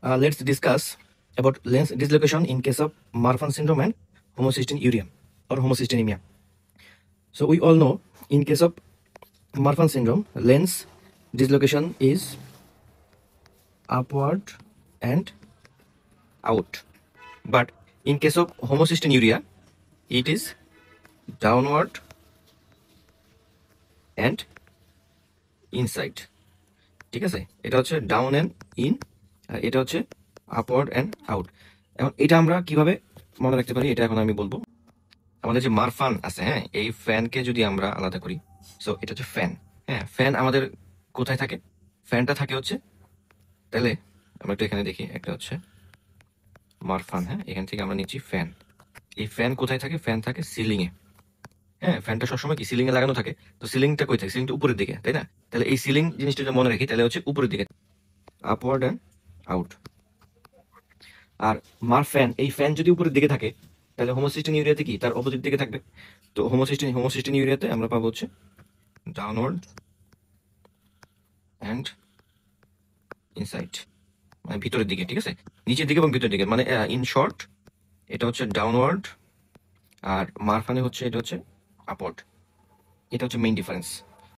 Let's discuss about lens dislocation in case of Marfan syndrome and homocystinuria or homocystinemia. So we all know in case of Marfan syndrome, lens dislocation is upward and out. But in case of homocystinuria, it is downward and inside. ঠিক আছে, এটা হচ্ছে down and in আর এটা হচ্ছে upward and out. এখন এটা আমরা কিভাবে মনে রাখতে পারি এটা এখন আমি বলবো। আমাদের যে মারফান আছে, হ্যাঁ, এই ফ্যানকে যদি আমরা আলাদা করি, সো এটা হচ্ছে ফ্যান। হ্যাঁ, ফ্যান আমাদের কোথায় থাকে? ফ্যানটা থাকে হচ্ছে, তাহলে আমরা একটু এখানে দেখি, একটা হচ্ছে মারফান। হ্যাঁ, এখান থেকে আমরা নিচ্ছি ফ্যান। এই ফ্যান কোথায় থাকে? ফ্যান থাকে সিলিং এ। হ্যাঁ, ফ্যানটা সবসময় কি সিলিং এ লাগানো থাকে। তো সিলিংটা কই থাকে? সিলিংটা উপরের দিকে, তাই না? তাহলে এই সিলিং জিনিসটা যদি মনে রাখি তাহলে হচ্ছে উপরের দিকে, আপওয়ার্ড অ্যান্ড আউট। আর ফ্যান, এই ফ্যান যদি উপরের দিকে থাকে তাহলে হোমোসিস্টিনিউরিয়াতে কি তার অপোজিট দিকে থাকবে। তো হোমোসিস্টিনিউরিয়াতে আমরা পাবো হচ্ছে ডাউনওয়ার্ড অ্যান্ড ইনসাইড, মানে ভিতরের দিকে। ঠিক আছে, নিচের দিকে এবং ভিতরের দিকে, মানে ইন শর্ট এটা হচ্ছে ডাউনওয়ার্ড আর মারফানে হচ্ছে এটা হচ্ছে আপওয়ার্ড। এটা হচ্ছে মেইন ডিফারেন্স।